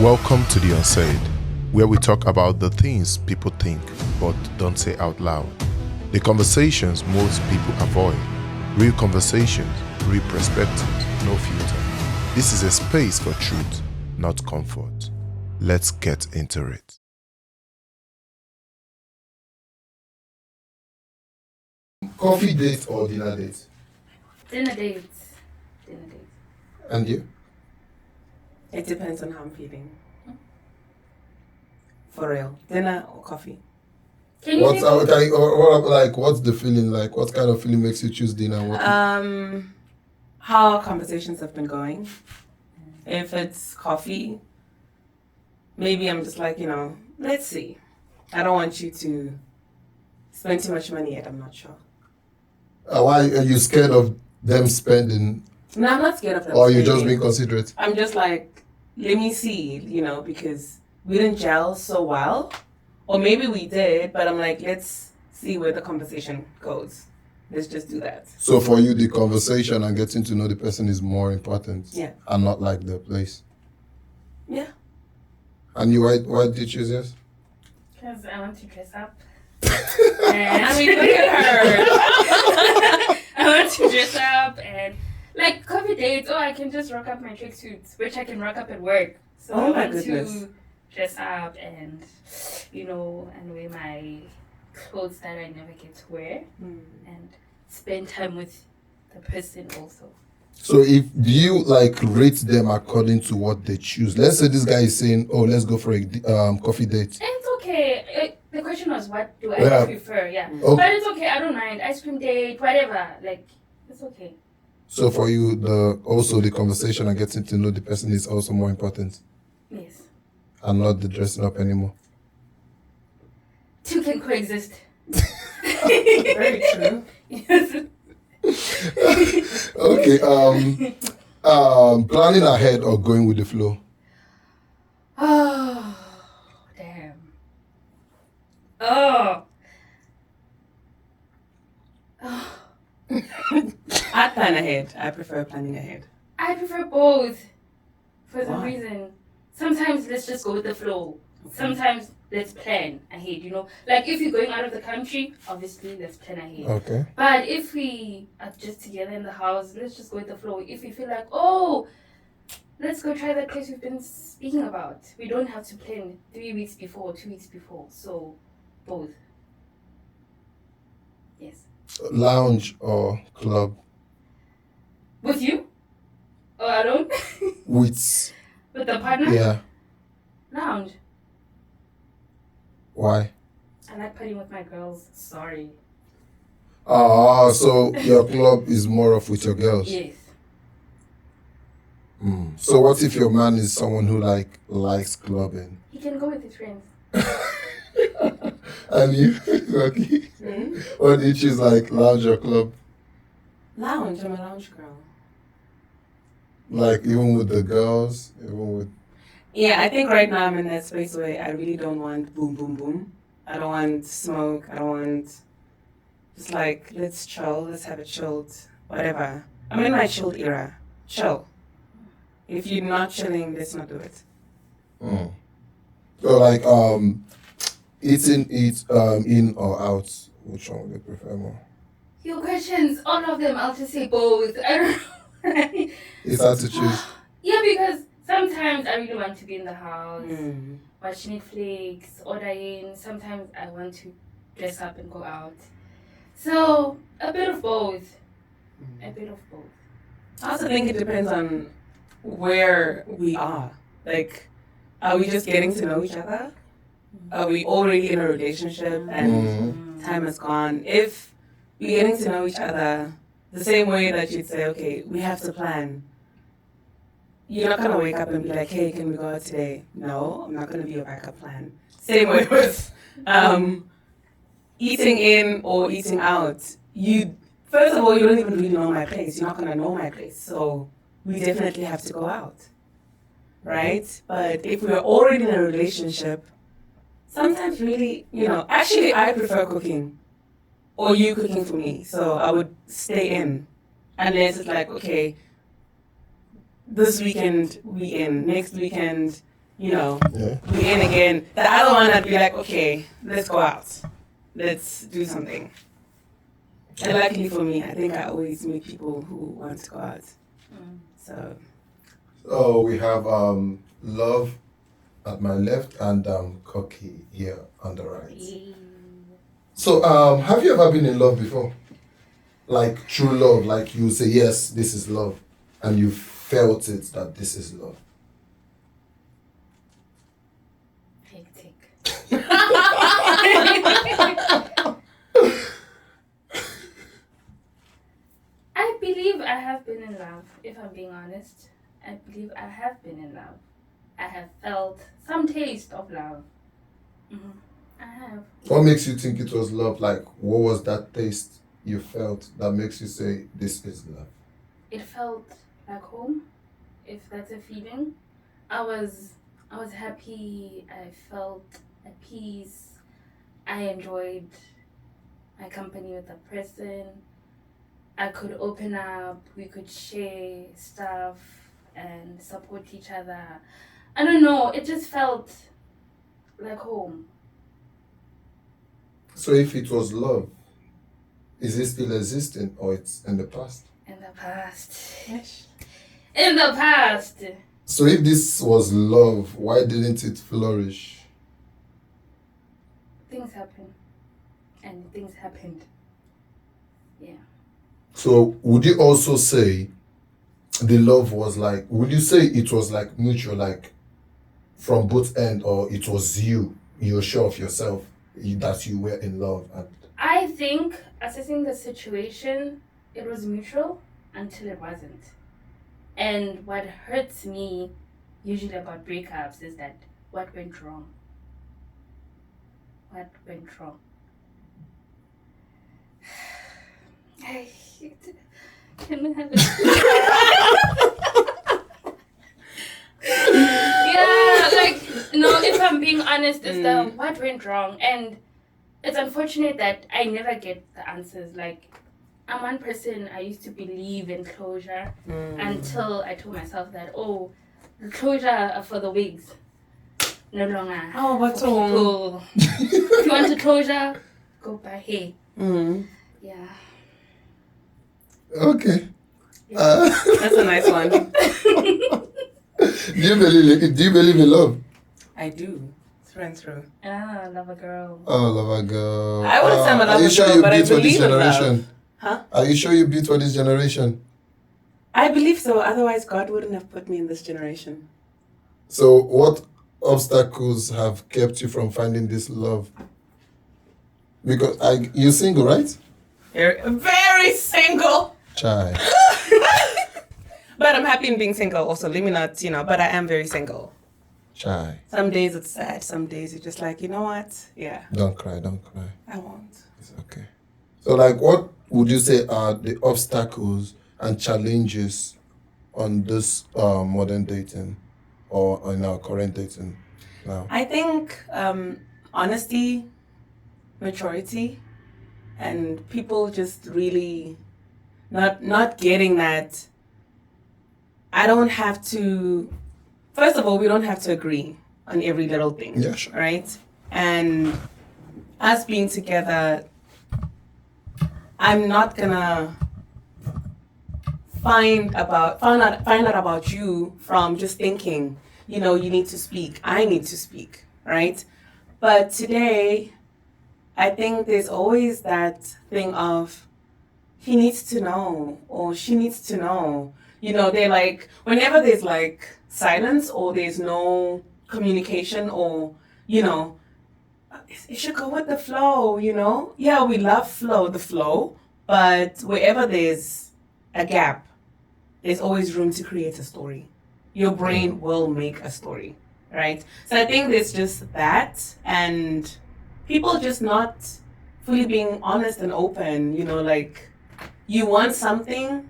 Welcome to The Unsaid, where we talk about the things people think but don't say out loud. The conversations most people avoid. Real conversations, real perspectives, no filter. This is a space for truth, not comfort. Let's get into it. Coffee date or dinner date? Dinner dates. Dinner dates. And you? It depends on how I'm feeling. For real. Dinner or coffee? What's the feeling like? What kind of feeling makes you choose dinner? How conversations have been going. If it's coffee, maybe I'm just like, let's see. I don't want you to spend too much money yet, I'm not sure. Why are you scared of them spending? No, I'm not scared of them Or spending. you just being considerate? I'm just like, let me see, because we didn't gel so well. Or maybe we did, but I'm like, let's see where the conversation goes. Let's just do that. So for you, the conversation and getting to know the person is more important. Yeah. And not like the place. Yeah. And you, why did you choose yours? Because I want to dress up. And I mean, look at her. I want to dress up and like coffee dates. I can just rock up my tracksuits, which I can rock up at work. So I want to dress up and and wear my clothes that I never get to wear and spend time with the person also. So do you rate them according to what they choose? Let's say this guy is saying, let's go for a coffee date. It's okay. The question was, what do I prefer? Yeah. Oh. But it's okay. I don't mind. Ice cream date, whatever. It's okay. So for you, the conversation and getting to know the person is also more important? Yes. And not the dressing up anymore? Two can coexist. Very true. Yes. Okay. Planning ahead or going with the flow? Oh, damn. Oh. I plan ahead. I prefer planning ahead. I prefer both for some reason. Sometimes let's just go with the flow. Okay. Sometimes let's plan ahead, Like if you're going out of the country, obviously let's plan ahead. Okay. But if we are just together in the house, let's just go with the flow. If we feel like, let's go try that place we've been speaking about. We don't have to plan 3 weeks before, 2 weeks before. So both. Yes. Lounge or club? With you? Or alone? With the partner? Yeah. Lounge. Why? I like partying with my girls. Sorry. So your club is more of with your girls? Yes. So what if your man is someone who likes clubbing? He can go with his friends. And you? Okay. Or do you choose lounge or club? Lounge. I'm a lounge girl. Even with the girls? Even with... Yeah, I think right now I'm in that space where I really don't want boom, boom, boom. I don't want smoke. I don't want... Just let's chill. Let's have it chilled. Whatever. I'm in my chilled era. Chill. If you're not chilling, let's not do it. So eating in or out, which one would you prefer more? Your questions, all of them, I'll just say both. I don't know. It's hard to choose. Yeah, because sometimes I really want to be in the house, watch Netflix, order in. Sometimes I want to dress up and go out. So, a bit of both. A bit of both. I also think it depends on where we are. Are we just getting to know each other? Are we already in a relationship and time has gone? If we're getting to know each other the same way that you'd say, okay, we have to plan. You're not going to wake up and be like, hey, can we go out today? No, I'm not going to be your backup plan. Same way with eating in or eating out. First of all, you don't even really know my place. You're not going to know my place. So we definitely have to go out. Right? But if we're already in a relationship, sometimes really, actually I prefer cooking or you cooking for me. So I would stay in unless it's okay, this weekend we in, next weekend Yeah. We in again. The other one, I'd be like, okay, let's go out. Let's do something. And luckily for me, I think I always meet people who want to go out. So we have love at my left and cocky here on the right. So have you ever been in love before? Like true love, like you say, yes, this is love, and you felt it that this is love. Hectic. I believe I have been in love, if I'm being honest. I believe I have been in love. I have felt some taste of love. I have. What makes you think it was love? Like, what was that taste you felt that makes you say, this is love? It felt like home, if that's a feeling. I was happy. I felt at peace. I enjoyed my company with the person. I could open up. We could share stuff and support each other. I don't know. It just felt like home. So if it was love, is it still existing or it's in the past? In the past. yes. In the past. So if this was love, why didn't it flourish? Things happen. And things happened. Yeah. So would you also say the love was like, would you say it was like mutual, like from both ends, or it was you're sure of yourself that you were in love? And I think, assessing the situation, it was mutual until it wasn't. And what hurts me usually about breakups is that what went wrong? What went wrong? Can we have it? Yeah, like, no, if I'm being honest, it's the what went wrong. And it's unfortunate that I never get the answers. Like, I'm one person, I used to believe in closure until I told myself that, the closure for the wigs. No longer. Oh, what's wrong? If you want a closure, go by hair. Yeah. okay. That's a nice one. Do you believe in love? I do. Through and through. Love a girl. Oh, love a girl. I wouldn't say I'm a Are you lover sure girl, you but I beat for this believe in love. generation? Huh? Are you sure you beat for this generation? I believe so. Otherwise, God wouldn't have put me in this generation. So what obstacles have kept you from finding this love? Because you're single, right? Very single. Child. But I'm happy in being single also. Let me not, but I am very single. Child. Some days it's sad. Some days you're just like, you know what? Yeah. Don't cry. I won't. It's okay. So like, what would you say are the obstacles and challenges on this modern dating or in our current dating now? I think honesty, maturity, and people just really not getting that I don't have to. First of all, we don't have to agree on every little thing. Yeah, sure. Right? And us being together, I'm not gonna find out about you from just thinking, you need to speak. I need to speak, right? But today, I think there's always that thing of he needs to know or she needs to know. They're like, whenever there's like silence or there's no communication or, it should go with the flow, Yeah, we love the flow, but wherever there's a gap, there's always room to create a story. Your brain will make a story, right? So I think there's just that, and people just not fully being honest and open, like you want something,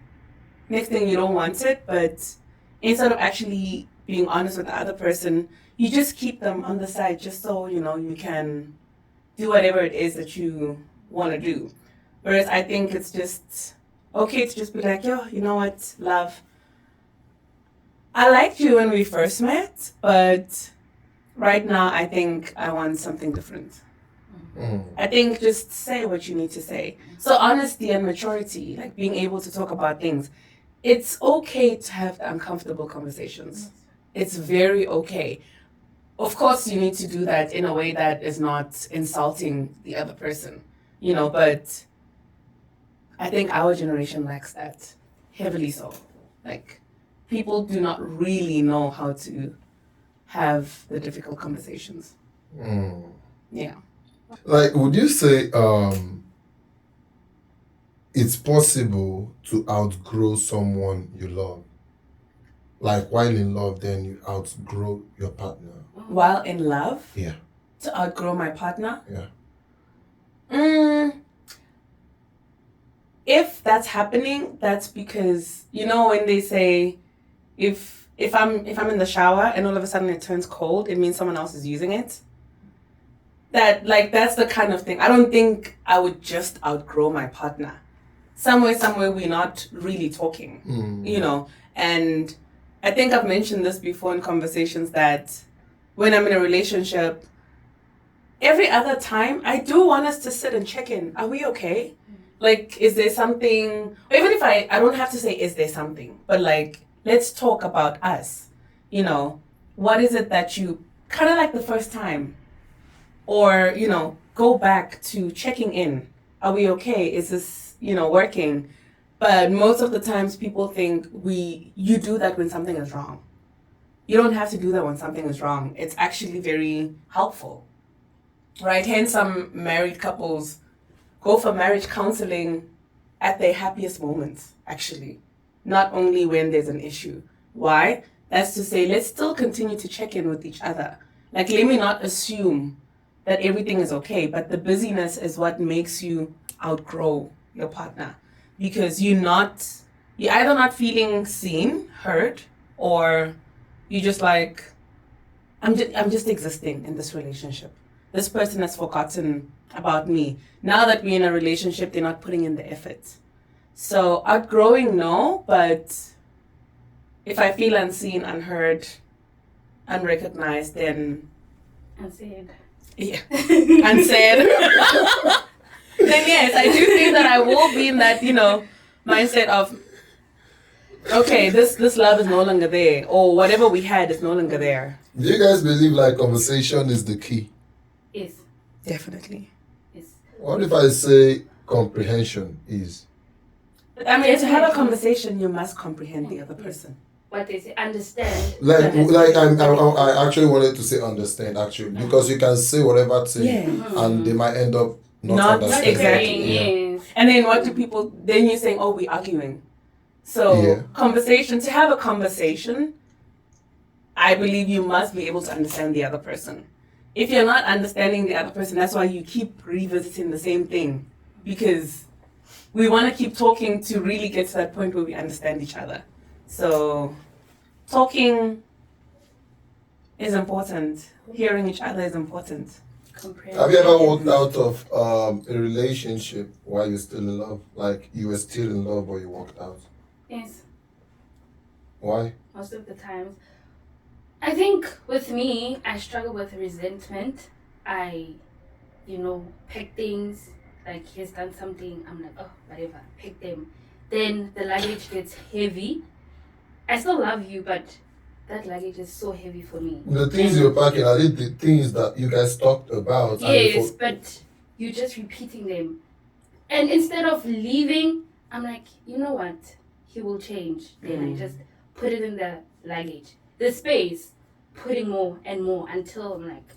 next thing you don't want it, but instead of actually being honest with the other person, you just keep them on the side just so, you can do whatever it is that you want to do. Whereas I think it's just okay to just be like, yo, you know what, love, I liked you when we first met, but Right now, I think I want something different. I think just say what you need to say. So honesty and maturity, like being able to talk about things. It's okay to have uncomfortable conversations. It's very okay. Of course, you need to do that in a way that is not insulting the other person, but I think our generation lacks that, heavily so. Like, people do not really know how to have the difficult conversations. Yeah. Like, would you say it's possible to outgrow someone you love? Like, while in love, then you outgrow your partner. While in love? Yeah. To outgrow my partner? Yeah. If that's happening, that's because, when they say, if I'm in the shower and all of a sudden it turns cold, it means someone else is using it. That's the kind of thing. I don't think I would just outgrow my partner. Somewhere we're not really talking, and I think I've mentioned this before in conversations that when I'm in a relationship, every other time I do want us to sit and check in. Are we okay? Like, is there something, or even if I don't have to say, is there something, but like, let's talk about us. What is it that you, kind of like the first time, or, go back to checking in. Are we okay? Is this, working? But most of the times people think you do that when something is wrong. You don't have to do that when something is wrong. It's actually very helpful, right? Hence, some married couples go for marriage counseling at their happiest moments, actually. Not only when there's an issue. Why? That's to say, let's still continue to check in with each other. Like, let me not assume that everything is okay, but the busyness is what makes you outgrow your partner. Because you're either not feeling seen, heard, or you're just like, I'm just existing in this relationship. This person has forgotten about me. Now that we're in a relationship, they're not putting in the effort. So outgrowing, no, but if I feel unseen, unheard, unrecognized, then... Unsaid. Yeah. Unsaid. Then yes, I do think that I will be in that, mindset of, okay, this love is no longer there, or whatever we had is no longer there. Do you guys believe like conversation is the key? Yes. Definitely. Yes. What if I say comprehension is? I mean, to have a conversation, you must comprehend the other person. What they say, understand. I actually wanted to say understand, actually, because you can say whatever thing, and they might end up not understanding. Exactly. Yes. And then what do people? Then you're saying, "Oh, we're arguing." So conversation. To have a conversation, I believe you must be able to understand the other person. If you're not understanding the other person, that's why you keep revisiting the same thing, because we want to keep talking to really get to that point where we understand each other. So, talking is important. Hearing each other is important. Have you ever walked out of a relationship while you're still in love? Like, you were still in love or you walked out? Yes. Why? Most of the times. I think with me, I struggle with resentment. I, pick things. Like, he's done something. I'm like, oh, whatever. Pick them. Then the luggage gets heavy. I still love you, but that luggage is so heavy for me. The things you're packing, are they the things that you guys talked about? Yes, but you're just repeating them. And instead of leaving, I'm like, you know what? He will change. Then I just put it in the luggage. The space, putting more and more until I'm like,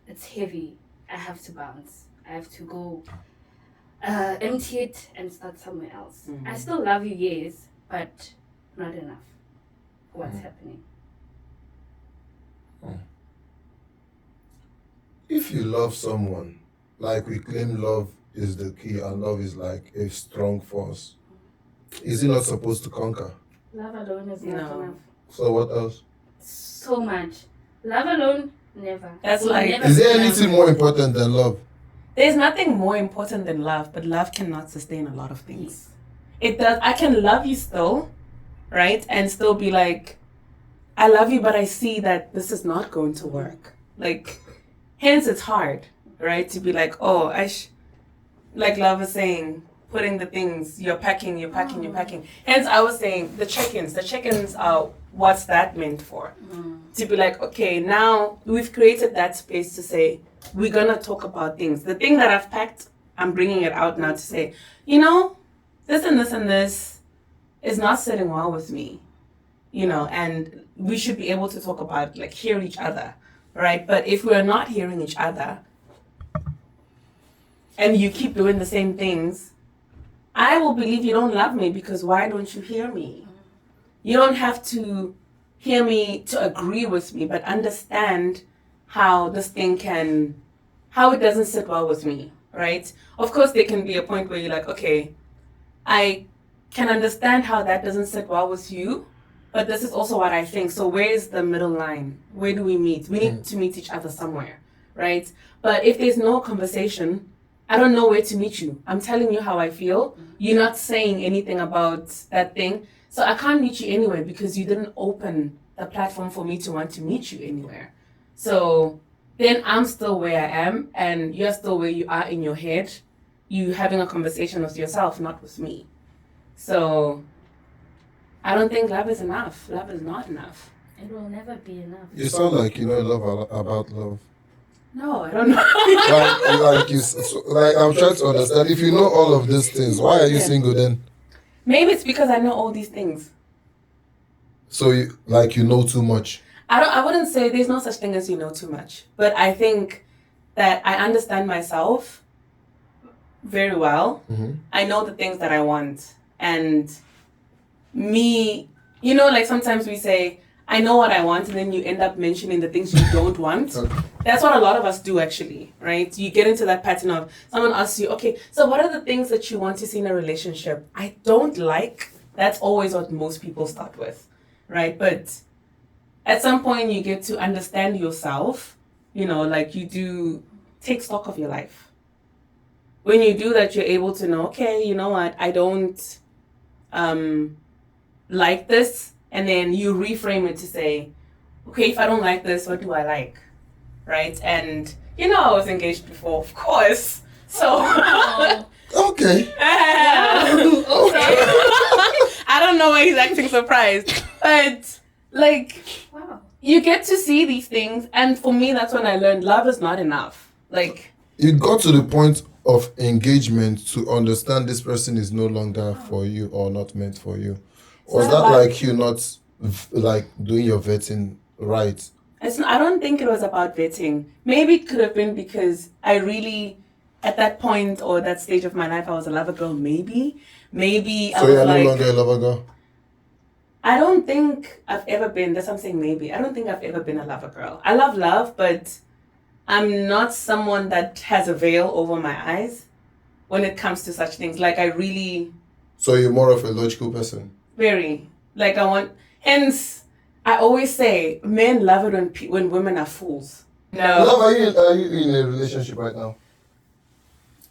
it's heavy. I have to bounce. I have to go empty it and start somewhere else. I still love you, yes, but not enough. What's happening? If you love someone, like we claim love is the key and love is like a strong force, is it not supposed to conquer? Love alone is not enough. So what else? So much. Love alone, never. That's like... Is there anything more important than love? There's nothing more important than love, but love cannot sustain a lot of things. It does. I can love you still, right? And still be like, I love you, but I see that this is not going to work. Like, hence it's hard, right? To be like, oh, like Love was saying, putting the things, you're packing. Hence I was saying the check-ins are what's that meant for? To be like, okay, now we've created that space to say, we're gonna talk about things. The thing that I've packed, I'm bringing it out now to say, this and this and this is not sitting well with me, and we should be able to talk about, like, hear each other, right? But if we're not hearing each other and you keep doing the same things, I will believe you don't love me, because why don't you hear me? You don't have to hear me to agree with me, but understand how this thing how it doesn't sit well with me, right? Of course, there can be a point where you're like, okay, I can understand how that doesn't sit well with you, but this is also what I think. So where is the middle line? Where do we meet? We need to meet each other somewhere, right? But if there's no conversation, I don't know where to meet you. I'm telling you how I feel. You're not saying anything about that thing. So I can't meet you anywhere because you didn't open the platform for me to want to meet you anywhere. So then I'm still where I am, and you're still where you are in your head. You having a conversation with yourself, not with me. So I don't think love is enough. Love is not enough. It will never be enough. You sound like you know a lot about love. No, I don't know. like I'm trying to understand. If you know all of these things, why are you single then? Maybe it's because I know all these things. So you know too much. I wouldn't say there's no such thing as you know too much, but I think that I understand myself very well. Mm-hmm. I know the things that I want, and me, like sometimes we say, I know what I want, and then you end up mentioning the things you don't want. Okay. That's what a lot of us do, actually, right? You get into that pattern of someone asks you, okay, so what are the things that you want to see in a relationship? I don't like. That's always what most people start with, right? But at some point you get to understand yourself, like you do take stock of your life. When you do that, you're able to know, okay, you know what, I don't like this. And then you reframe it to say, okay, if I don't like this, what do I like? Right? And I was engaged before, of course. So Okay. I don't know why he's acting surprised. But wow. You get to see these things, and for me that's when I learned love is not enough. You got to the point of engagement to understand this person is no longer for you or not meant for you. Was that like you not doing your vetting right? I don't think it was about vetting. Maybe it could have been because I really, at that point or that stage of my life, I was a lover girl. Maybe So I was you're no longer a lover girl? I don't think I've ever been. That's what I'm saying. Maybe I don't think I've ever been a lover girl. I love love, but I'm not someone that has a veil over my eyes when it comes to such things. So you're more of a logical person? Very. Hence, I always say men love it when women are fools. No. Love, are you in a relationship right now?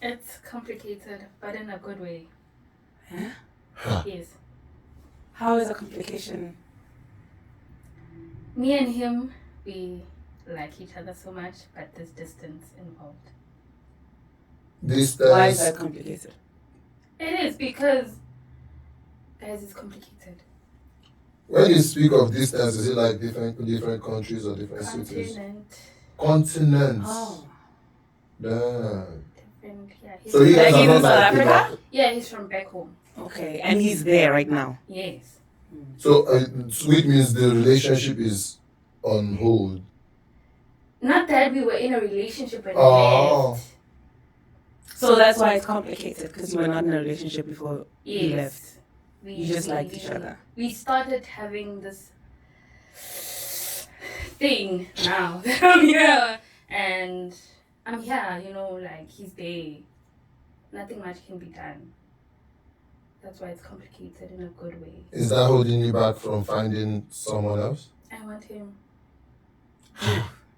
It's complicated, but in a good way. Huh? Yes. How is a complication? Me and him, we like each other so much, but there's distance involved. Distance? Why is that complicated? It is because, guys, it's complicated. When you speak of distance, is it like different countries or different cities? Continents. Oh. Damn. Different, yeah. So you guys He's are in not South like Africa? Yeah, he's from back home. Okay, and he's there right now. Yes. So which means the relationship is on hold. Not that we were in a relationship and left. So that's why it's complicated, because you were not in a relationship before you Yes. left. You just liked each other. We started having this thing now that I'm here. And I'm here, he's there. Nothing much can be done. That's why it's complicated in a good way. Is that holding you back from finding someone else? I want him.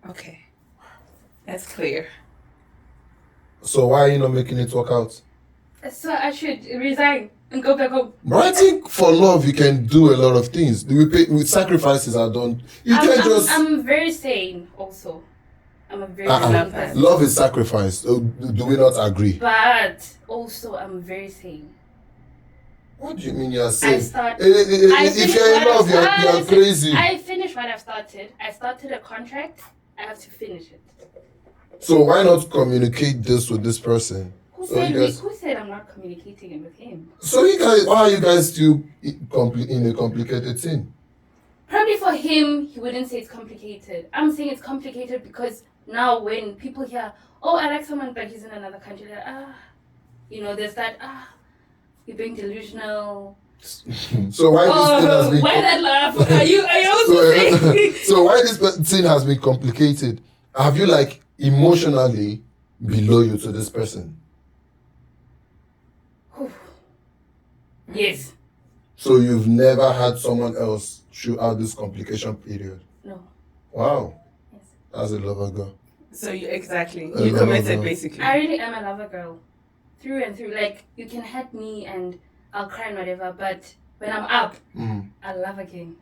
Okay. That's clear. So why are you not making it work out? So I should resign and go back home. But I think for love you can do a lot of things. With sacrifices are done. You can't just. I'm very sane also. I'm a very sane person. Love is sacrifice. Do we not agree? But also, I'm very sane. What do you mean you're saying? If you're in love, you're crazy. I finished what I've started. I started a contract. I have to finish it. So why not communicate this with this person? Who said I'm not communicating it with him? So why are you guys still in a complicated thing? Probably for him, he wouldn't say it's complicated. I'm saying it's complicated because now when people hear, oh, I like someone but he's in another country, they're there's that, you're being delusional. So why this thing has been... Why that laugh? Are you also saying... So why this thing has been complicated? Have you emotionally been loyal to this person? Yes. So you've never had someone else throughout this complication period? No. Wow. Yes. That's a lover girl. So you committed basically. I really am a lover girl. Through and through. You can hurt me and I'll cry and whatever, but when I'm up, I love again.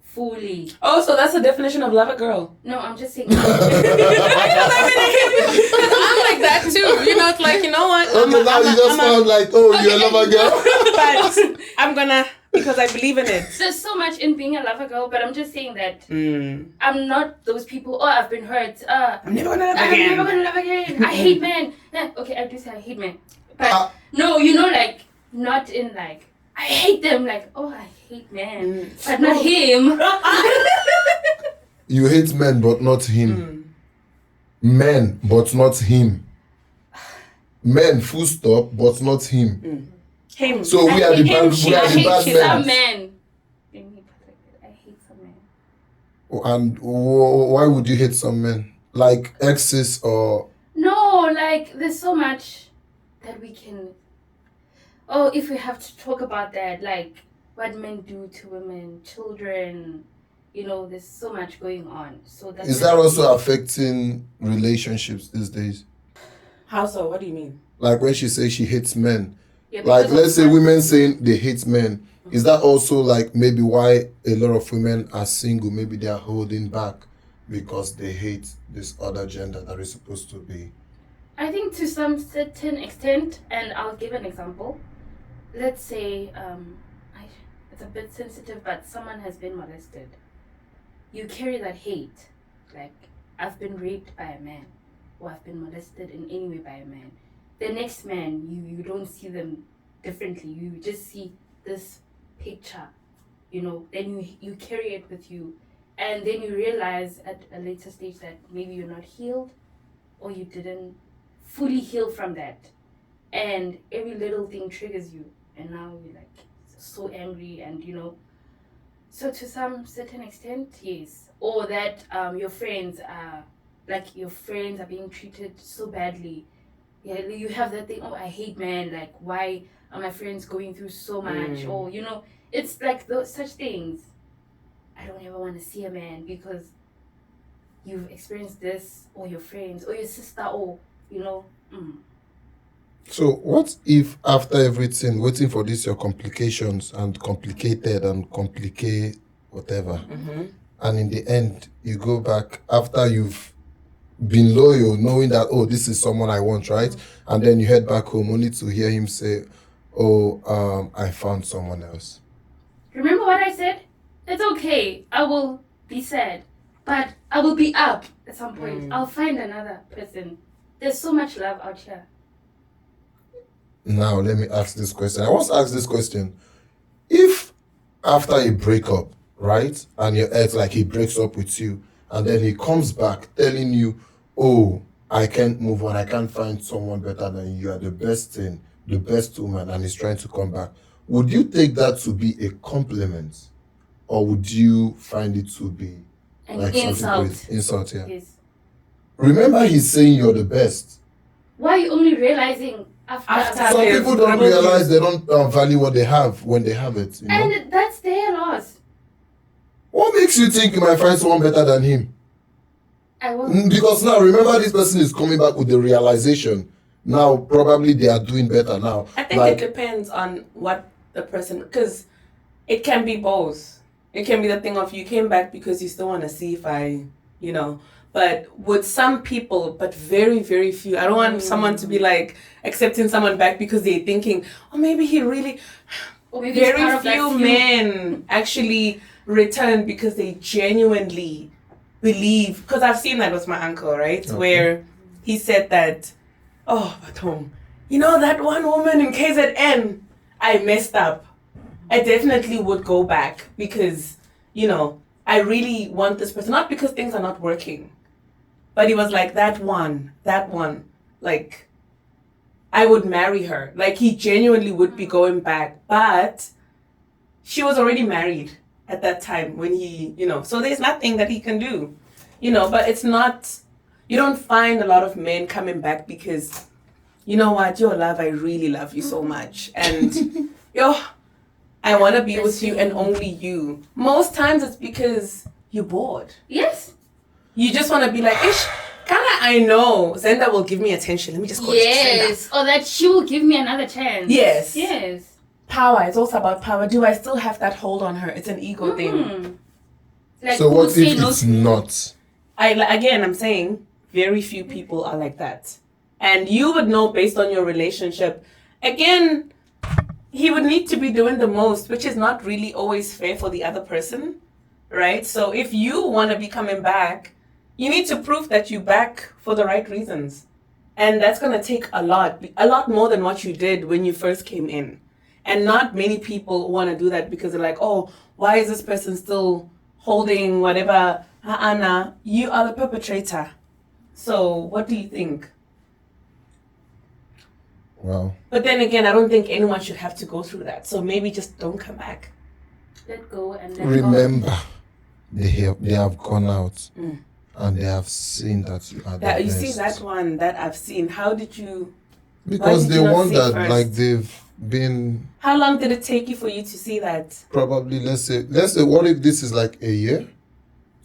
Fully. Oh, so that's the definition of lover girl. No, I'm just saying. I'm like that too. It's like, you know what? Now you just sound like, you're a lover girl. But I'm gonna, because I believe in it. There's so much in being a lover girl, but I'm just saying that I'm not those people, I've been hurt. I'm never gonna love again. I hate men. Okay, I do say I hate men. But no, not in I hate them. I hate men. But not him. You hate men, but not him. Men, but not him. Men, full stop, but not him. Him. So we are the bad men. Some men. I hate some men. And why would you hate some men? Like exes or... No, there's so much that we can... if we have to talk about that, what men do to women, children, there's so much going on. So that's... Is that also affecting relationships these days? How so? What do you mean? Like when she says she hates men. Yeah, let's say women saying they hate men. Is that also maybe why a lot of women are single? Maybe they are holding back because they hate this other gender that is supposed to be... I think to some certain extent, and I'll give an example. Let's say, it's a bit sensitive, but someone has been molested. You carry that hate. I've been raped by a man, or I've been molested in any way by a man. The next man, you don't see them differently. You just see this picture, then you carry it with you. And then you realize at a later stage that maybe you're not healed, or you didn't fully heal from that. And every little thing triggers you. And now you're so angry and so to some certain extent, yes. Or that your friends are being treated so badly. Yeah, you have that thing, I hate men, why are my friends going through so much? Or it's those such things. I don't ever want to see a man because you've experienced this, or your friends, or your sister, or So what if after everything, waiting for your complications and complicated and complicate whatever, and in the end you go back after you've been loyal, knowing that this is someone I want, right? And then you head back home only to hear him say, I found someone else. Remember what I said? It's okay. I will be sad, but I will be up at some point. I'll find another person. There's so much love out here. Now, let me ask this question. I want to ask this question. If after a breakup, right, and your ex, he breaks up with you, and then he comes back telling you, I can't move on, I can't find someone better than you, are the best thing, the best woman, and he's trying to come back, would you take that to be a compliment? Or would you find it to be an insult? Insult, yeah. Yes. Remember, he's saying you're the best. Why are you only realizing after some people don't realize they don't value what they have when they have it. And that's their loss. What makes you think you might find someone better than him? I won't. Because now, remember, this person is coming back with the realization. Now, probably they are doing better now. I think it depends on what the person... Because it can be both. It can be the thing of you came back because you still want to see if I, But with some people, but very, very few. I don't want someone to be like accepting someone back because they're thinking, oh, maybe he really... Or maybe very few men actually return because they genuinely believe. Because I've seen that with my uncle, right? Okay. Where he said that, oh, but that one woman in KZN, I messed up. I definitely would go back because, I really want this person. Not because things are not working. But he was like, that one, like, I would marry her. Like, he genuinely would be going back. But she was already married at that time when he, so there's nothing that he can do, but it's not, you don't find a lot of men coming back because, you know what, your love, I really love you so much. And, I want to be with you and only you. Most times it's because you're bored. Yes. You just want to be like, ish, I know Zenda will give me attention. Let me just go to Zenda. Yes. Or that she will give me another chance. Yes. Power. It's also about power. Do I still have that hold on her? It's an ego thing. Like, so what if it's not? I'm saying very few people are like that. And you would know based on your relationship. Again, he would need to be doing the most, which is not really always fair for the other person. Right? So if you want to be coming back, you need to prove that you're back for the right reasons. And that's going to take a lot more than what you did when you first came in. And not many people want to do that because they're like, oh, why is this person still holding whatever? Anna, you are the perpetrator. So what do you think? Wow. But then again, I don't think anyone should have to go through that. So maybe just don't come back. Let go and remember, they have gone out and they have seen that you are the best. You see that one that I've seen. How did you? Because they wondered, like they've been. How long did it take you for you to see that? Probably, let's say, what if this is like a year,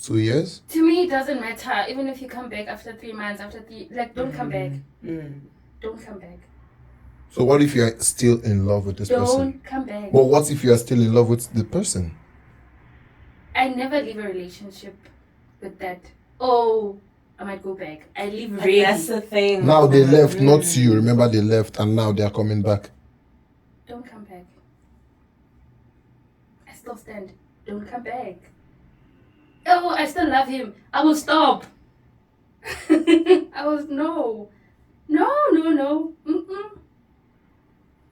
2 years? To me, it doesn't matter. Even if you come back after 3 months, don't come back. Don't come back. So what if you're still in love with this person? Don't come back. But what if you are still in love with the person? I never leave a relationship with that. Oh, I might go back. I leave ready. That's the thing. Now they left, not you. Remember they left and now they are coming back. Don't come back. I still stand. Don't come back. Oh, I still love him. I will stop. No.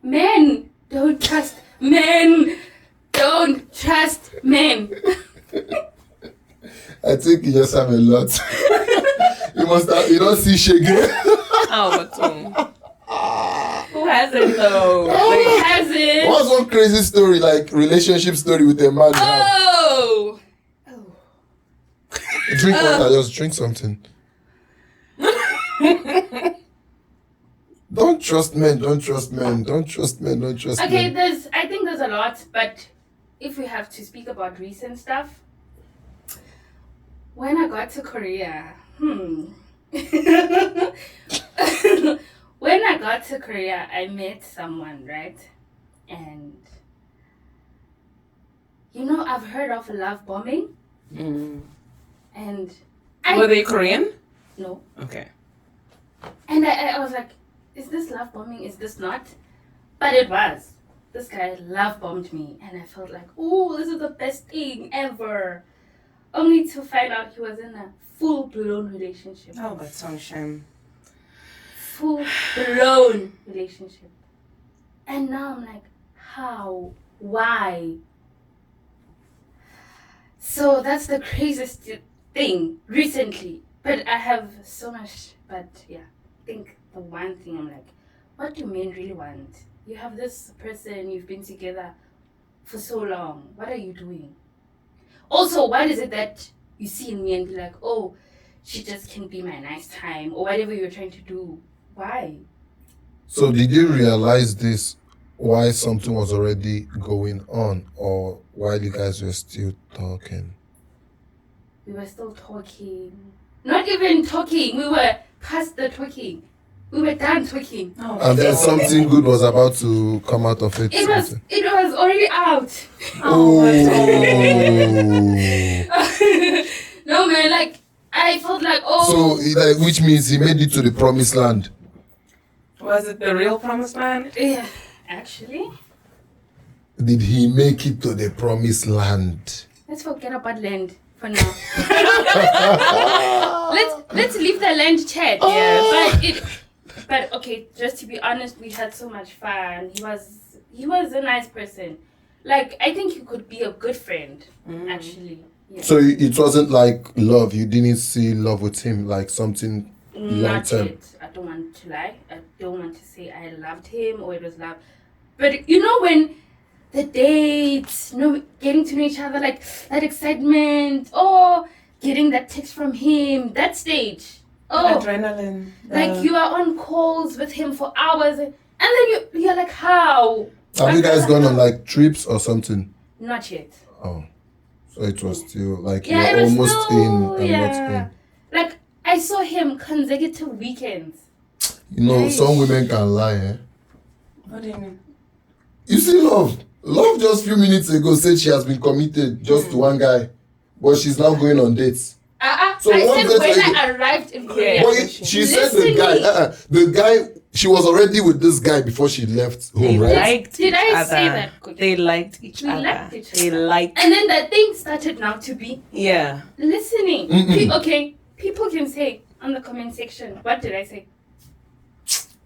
Men don't trust men. Don't trust men. I think you just have a lot. You don't see Shege. Oh, but who hasn't though? Who hasn't? What's one crazy story, like relationship story with a man? Oh. Drink water, just drink something. Don't trust men. Okay, I think there's a lot, but if we have to speak about recent stuff, when I got to Korea, when I got to Korea, I met someone, right? And I've heard of love bombing. And were they Korean? No. Okay. And I was like, is this love bombing? Is this not? But it was. This guy love bombed me, and I felt like, oh, this is the best thing ever. Only to find out he was in a full-blown relationship. Oh, but so shame. Full-blown relationship. And now I'm like, how? Why? So that's the craziest thing recently. But I have so much, but yeah, I think the one thing I'm like, what do men really want? You have this person, you've been together for so long. What are you doing? Also, what is it that you see in me and be like, oh, she just can be my nice time or whatever you're trying to do? Why? So did you realize this while something was already going on or while you guys were still talking? We were still talking. Not even talking. We were past the talking. We were done talking. Oh, and then something good was about to come out of it. It was already out. Oh. No, man, like, I felt like, which means he made it to the promised land. Was it the real promised land? Yeah, actually. Did he make it to the promised land? Let's forget about land for now. let's leave the land chat. Yeah, but okay. Just to be honest, we had so much fun. He was a nice person. Like, I think he could be a good friend. Actually. Yeah. So it wasn't like love. You didn't see love with him, like something long term. Not yet. I don't want to lie. I don't want to say I loved him or it was love. But you know when the dates, getting to know each other, like that excitement, or getting that text from him, that stage. Oh, adrenaline. Like you are on calls with him for hours, and then you're like, how? Have you guys gone on like trips or something? Not yet. Oh, so it was still like Yeah, you're it was almost still, in and not in. Like I saw him consecutive weekends. You know, some women can lie, eh? What do you mean? You see love. Love just a few minutes ago said she has been committed just to one guy, but she's now going on dates. So I one said date when like- I arrived in Korea. But she said the guy, she was already with this guy before she left home, right? Did I say that? They liked each We other. liked each They other. liked. And then that thing started now to be Yeah. listening. Okay, people can say on the comment section, what did I say?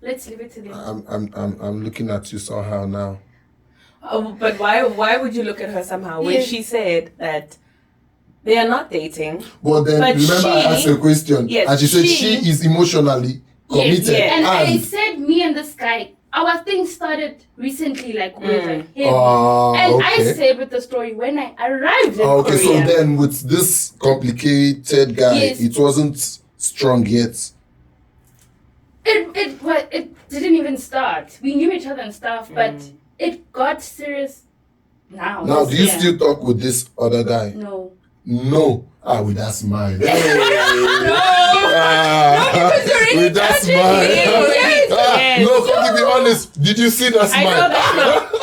Let's leave it to them. I'm looking at you somehow now. But why would you look at her somehow when she said that they are not dating? But then But remember I asked a question, yes, and she said she- she is emotionally committed. And I And said me and this guy, our thing started recently, like with him. And I okay. said with the story when I arrived in Okay, so Korea. then with this complicated guy, Yes. it wasn't strong yet. It didn't even start. We knew each other and stuff, but it got serious now. Now, do you Yeah. still talk with this other guy? No. No. With that smile. Because you're With that judging smile. me. Yes. No, come to be honest. Did you see that I smile? saw that smile. But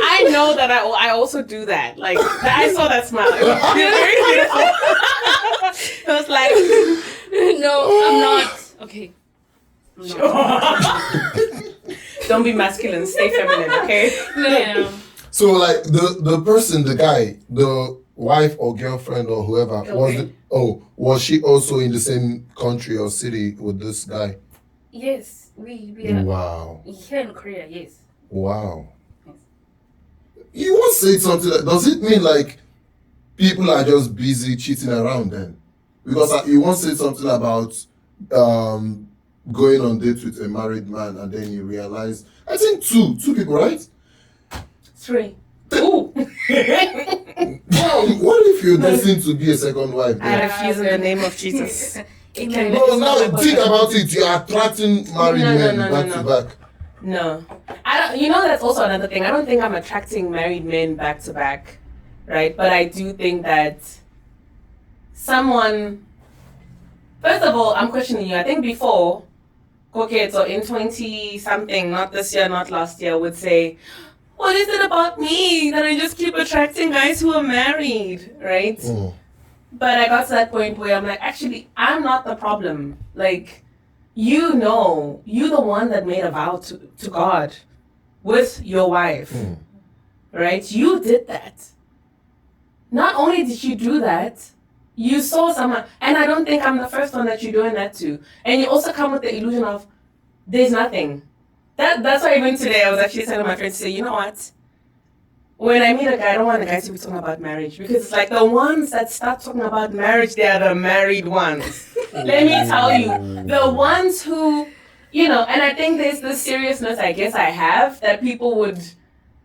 I know that I also do that. Like, I saw that smile. It was very beautiful. It was like, No, I'm not. Okay. I'm not. don't be masculine, stay feminine, okay? No. So, like, the person, the guy, the wife or girlfriend or whoever, was she also in the same country or city with this guy? Yes, we are Wow. here in Korea. Yes. Wow. Yes. You once said something like, does it mean like people are just busy cheating around then? Because you once said something about going on dates with a married man and then you realize, I think two people, right? 3. Ooh. What if you're destined to be a second wife? I Then? refuse in the name of Jesus. It can No, now think about it. You are attracting married men back to back. No. I don't, you know, that's also another thing. I don't think I'm attracting married men back to back, right? But I do think that someone, first of all, I'm questioning you. I think before, okay, so in 20 something, not this year, not last year, would say, what is it about me that I just keep attracting guys who are married, right? But I got to that point where I'm like, actually, I'm not the problem. Like, you know, you're the one that made a vow to God with your wife, right? You did that. Not only did you do that, you saw someone, and I don't think I'm the first one that you're doing that to. And you also come with the illusion of, there's nothing. That's why even today I was actually telling my friends to say, you know what? When I meet a guy, I don't want a guy to be talking about marriage because it's like the ones that start talking about marriage, they are the married ones. Let me tell you, the ones who, you know, and I think there's this seriousness I guess I have that people would,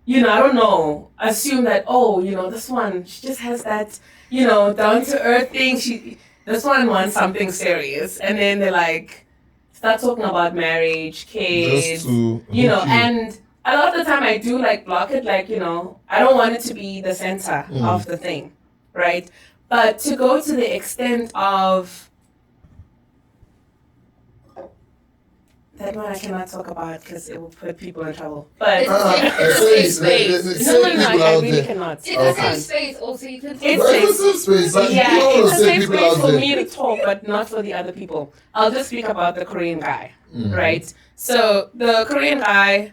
you know, I don't know, assume that, oh, you know, this one, she just has that, you know, down to earth thing. This one wants something serious. And then they're like, start talking about marriage, kids, Just to you know, hook and a lot of the time I do like block it, like, you know, I don't want it to be the center of the thing, right? But to go to the extent of That one I cannot talk about because it will put people in trouble. But it's a safe space. No, I really cannot. It's a safe space also. You can It's a safe space. Like, yeah, you don't it's a say safe people space out for there. me to talk, but not for the other people. I'll just speak about the Korean guy, Mhm. right? So the Korean guy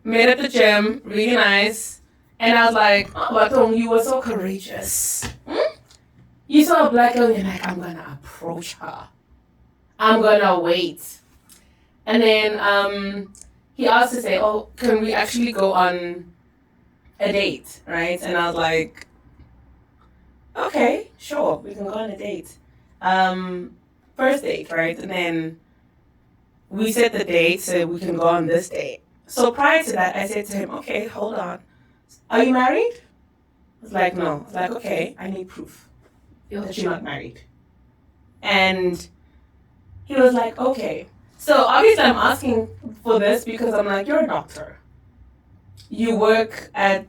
met at the gym, really nice, and I was like, "Oh, Batong, you were so courageous. You saw a black girl, and you're like, I'm gonna approach her. I'm gonna wait." And then he asked to say, "Oh, can we actually go on a date?" Right? And I was like, "Okay, sure, we can go on a date." First date, right? And then we set the date so we can go on this date. So prior to that, I said to him, "Okay, hold on. Are you married?" I was like, "No." I was like, "Okay, I need proof that you're not married." And he was like, "Okay." So obviously I'm asking for this because I'm like, you're a doctor. You work at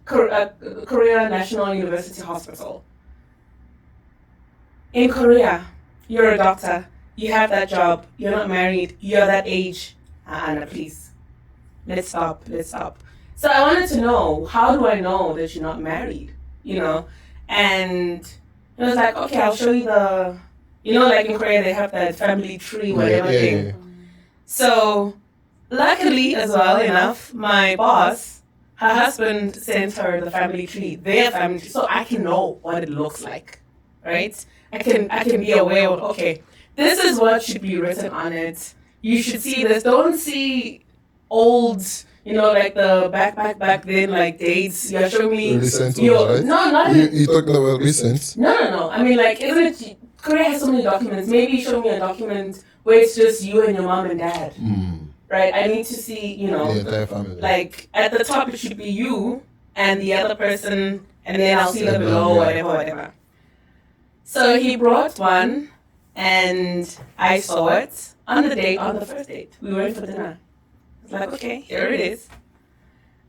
Korea National University Hospital. In Korea, you're a doctor. You have that job. You're not married. You're that age. Anna, please. Let's stop. So I wanted to know, how do I know that you're not married? You know? And it was like, okay, I'll show you the... You know, like in Korea, they have that family tree, whatever thing. Yeah. So, luckily, as well enough, my boss, her husband sent her the family tree, their family tree, so I can know what it looks like, right? I can be aware of, okay, this is what should be written on it. You should see this. Don't see old, you know, like the back then, like dates. You're showing me. Recent ones, right? No, not You talking about recent? No. I mean, like, isn't it? Korea has so many documents. Maybe show me a document where it's just you and your mom and dad. Right? I need to see, you know, The entire family. like at the top it should be you and the other person, and then I'll see them below, whatever. So he brought one, and I saw it on the first date. We went for dinner. I was like, okay, here it is.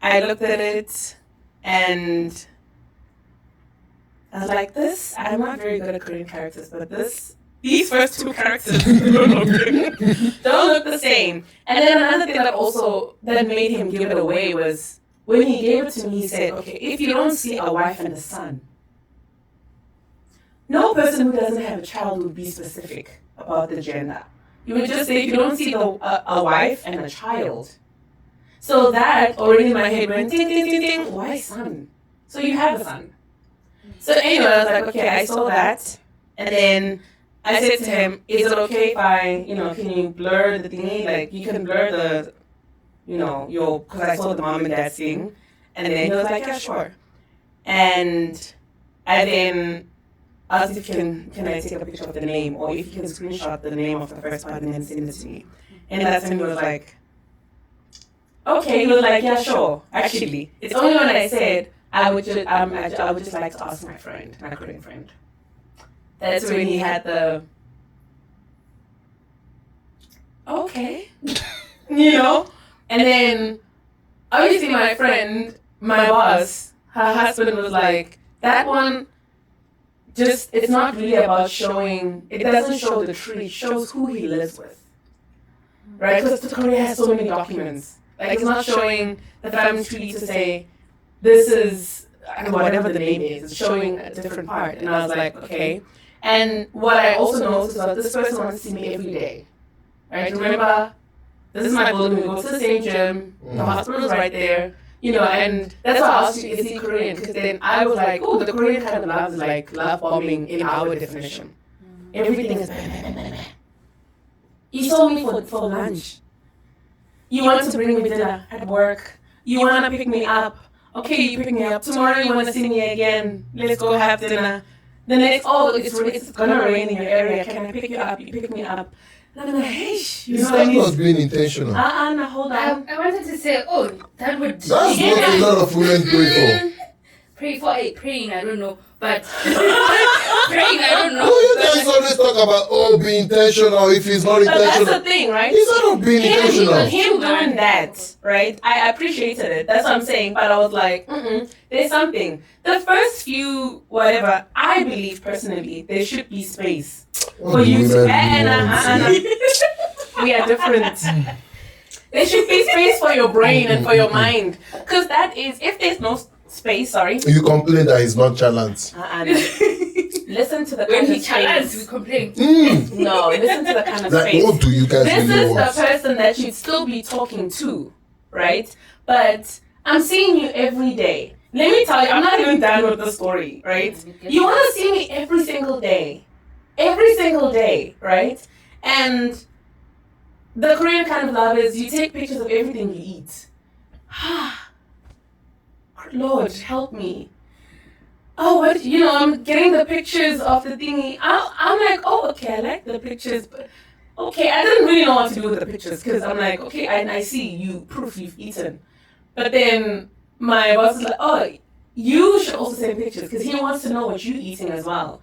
I looked at it, and I was like, I'm not very good at Korean characters, but these first two characters don't look the same. And then another thing that made him give it away was when he gave it to me, he said, okay, if you don't see a wife and a son, no person who doesn't have a child would be specific about the gender. You would just say, if you don't see a wife and a child. So that already in my head went, ding, ding, ding, ding, why son? So you have a son. So anyway, I was like, okay, I saw that. And then I said to him, is it okay if I, can you blur the thingy? Like, you can blur the, because I saw the mom and dad thing. And then he was like, yeah, sure. And I then asked if can I take a picture of the name, or if you can screenshot the name of the first part and then send it to me. And that's when he was like, okay. He was like, yeah, sure. Actually, it's only when I said, I would just like to ask my Korean friend. That's when he had the, okay, And then, obviously my friend, my boss, her husband was like, that one, it's not really about showing, it doesn't show the tree, it shows who he lives with. Right? Because Korea has so many documents. Like, it's not showing the family tree to say, this is whatever the name is, showing a different part. And I was like, okay. And what I also noticed was this person wants to see me every day. Right? Remember, this is my building, we go to the same gym, the hospital is right there, and that's why I asked you, is he Korean? Because then I was like, oh, the Korean kind of love is like love bombing in our definition. Everything is blah, blah, blah, blah. You saw me for lunch. You want to bring me dinner at work. You want to pick me up. Okay, you pick me up. Tomorrow you want to see me again. Let's go have dinner. The next, it's going to rain in your area. Can I pick you up? You pick me up. And I'm like, hey, It's not being intentional. No, hold on. I wanted to say, that would... That's what a lot of women pray Praying, I don't know. But praying, I don't know. You guys always talk about, be intentional if it's not intentional. But that's the thing, right? It's not being intentional. Him doing that, right? I appreciated it. That's what I'm saying. But I was like, there's something. The first few, whatever, I believe personally, there should be space for you to... We are different. There should be space for your brain and for your mind. Because that is, if there's no space, sorry. You complain that he's not chalant. Listen to the when kind he of challenged, space. we complain. No, listen to the kind of Like, space. what do you guys This really is want? the person that you'd still be talking to, right? But I'm seeing you every day. Let me tell you, I'm not even done with the story, right? You want to see me every single day, right? And the Korean kind of love is you take pictures of everything you eat. Lord, help me. Oh, what, I'm getting the pictures of the thingy. I'm like, oh, okay, I like the pictures, but okay, I didn't really know what to do with the pictures because I'm like, okay, and I see you, proof you've eaten. But then my boss is like, oh, you should also send pictures because he wants to know what you're eating as well.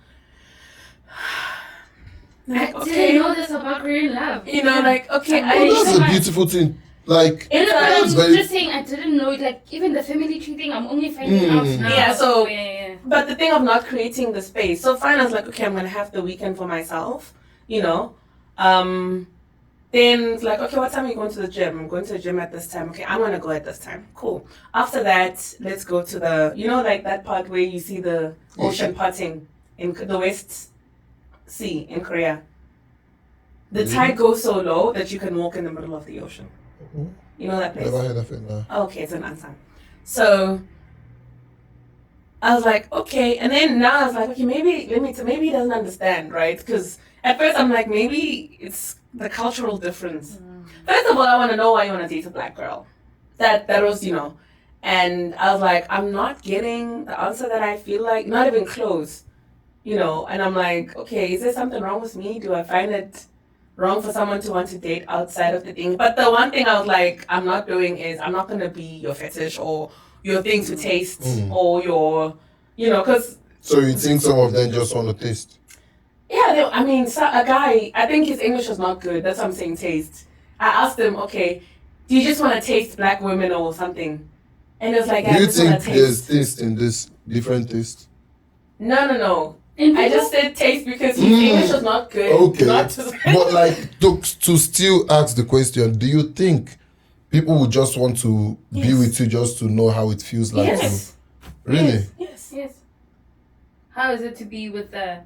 Like, I didn't know this about Korean love. Like, okay, That's a beautiful thing. Like, I'm very... just saying, I didn't know it. Like, even the family tree thing, I'm only finding out now. Yeah, so, yeah. But the thing of not creating the space. So fine, I was like, okay, I'm going to have the weekend for myself, Then it's like, okay, what time are you going to the gym? I'm going to the gym at this time. Okay, I'm going to go at this time. Cool. After that, let's go to the, like that part where you see the ocean parting in the West Sea in Korea. The tide goes so low that you can walk in the middle of the ocean. Mhm. You know that place? Never heard of it, no. Okay, it's in Ansan. So I was like, okay, and then now I was like, okay, maybe he doesn't understand, right? Because at first I'm like, maybe it's the cultural difference. First of all, I want to know why you want to date a black girl. That was, and I was like, I'm not getting the answer that I feel like, not even close, and I'm like, okay, is there something wrong with me? Do I find it wrong for someone to want to date outside of the thing? But the one thing I was like, I'm not doing is I'm not going to be your fetish or your thing to taste or your, because... So you think some of them just want to taste? Yeah, a guy, I think his English was not good. That's what I'm saying, taste. I asked him, okay, do you just want to taste black women or something? And it was like, Do you think there's taste in this, different taste? No. I just said taste because his English was not good. Okay. But like, to still ask the question, do you think people would just want to be with you just to know how it feels like yes. to... Really? Yes. How is it to be with a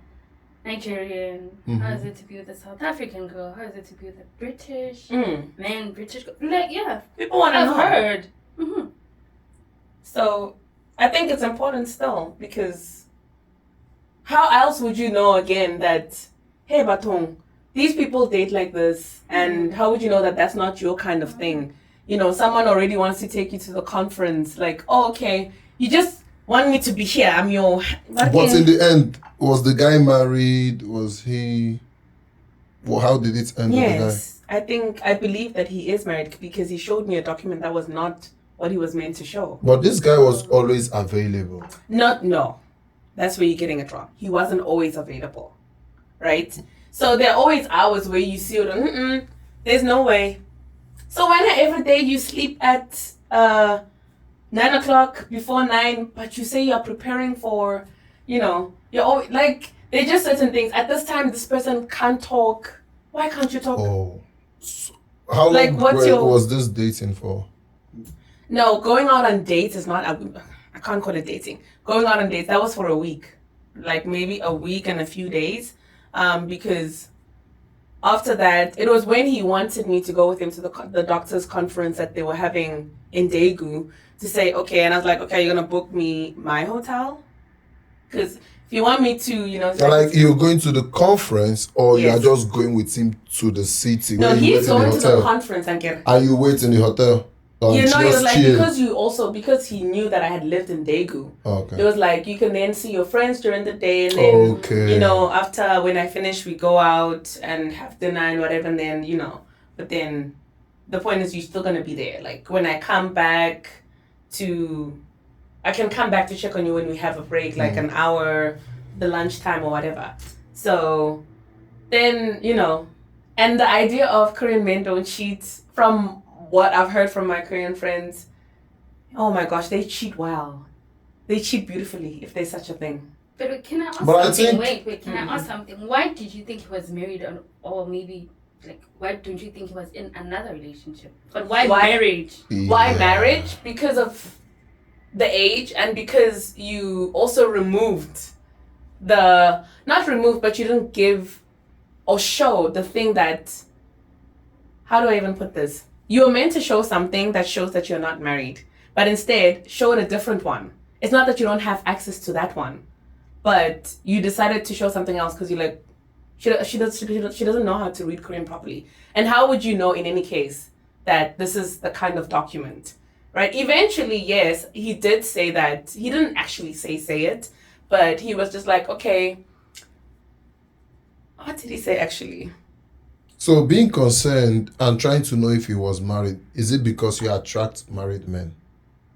Nigerian? How is it to be with a South African girl? How is it to be with a British man, British girl? Like, yeah. People want to know. I've heard. So, I think it's important still because how else would you know again that, hey, Batong, these people date like this, and how would you know that that's not your kind of thing? Someone already wants to take you to the conference, like, oh, okay, you just want me to be here, I'm your... But in the end, was the guy married? Was he... Well, how did it end with the guy? I believe that he is married because he showed me a document that was not what he was meant to show. But this guy was always available. No. That's where you're getting it wrong. He wasn't always available, right? So there are always hours where you see it, there's no way. So when every day you sleep at 9 o'clock before 9, but you say you're preparing for, you're always, like, they're just certain things. At this time, this person can't talk. Why can't you talk? Oh. So how long was this dating for? No, going out on dates is not... I can't call it dating. Going out on dates, that was for a week. Like maybe a week and a few days. Because after that, it was when he wanted me to go with him to the doctor's conference that they were having in Daegu to say, okay, and I was like, okay, you're going to book me my hotel? Because if you want me to, like you're going to the conference or you're just going with him to the city? No, he's going to the conference and get... And you wait in the hotel? It was like because he knew that I had lived in Daegu. Okay. It was like you can then see your friends during the day, and then after when I finish, we go out and have dinner and whatever, and then But then the point is, you're still gonna be there. Like when I come back I can come back to check on you when we have a break, like an hour, the lunchtime or whatever. So then and the idea of Korean men don't cheat from what I've heard from my Korean friends, oh my gosh, they cheat well. They cheat beautifully, if there's such a thing. But can I ask something? Wait, can I ask something? Why did you think he was married or maybe Like, why don't you think he was in another relationship? But why marriage? Why marriage? Because of the age, and because you also but you didn't give or show the thing that, how do I even put this? You were meant to show something that shows that you're not married, but instead show it a different one. It's not that you don't have access to that one, but you decided to show something else because you're like, she doesn't know how to read Korean properly. And how would you know in any case that this is the kind of document, right? Eventually, yes, he did say that. He didn't actually say it, but he was just like, okay. What did he say actually? So being concerned and trying to know if he was married, is it because you attract married men?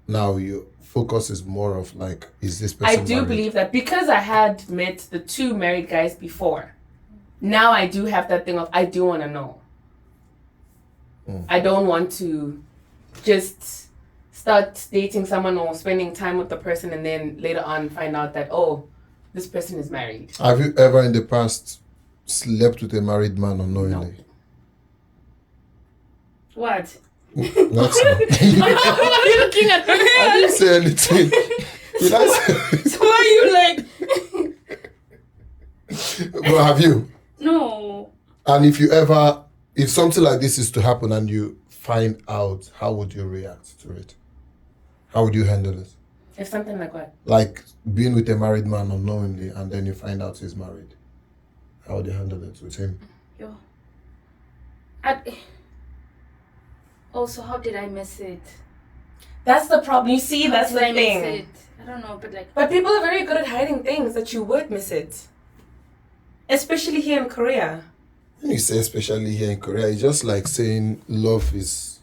Now your focus is more of like, is this person married? Believe that because I had met the 2 married guys before, now I do have that thing of, I do want to know. I don't want to just start dating someone or spending time with the person and then later on find out that, oh, this person is married. Have you ever in the past slept with a married man unknowingly? No. What? That's Why are you looking at her? I didn't say anything. Did I say? So why are you like? Well, have you? No. And if something like this is to happen and you find out, how would you react to it? How would you handle it? If something like what? Like being with a married man unknowingly and then you find out he's married. How would you handle it with him? Yo. Also, how did I miss it? That's the problem. You see, that's the I thing. miss it? I don't know, but like... But people are very good at hiding things that you would miss it. Especially here in Korea. When you say especially here in Korea, it's just like saying love is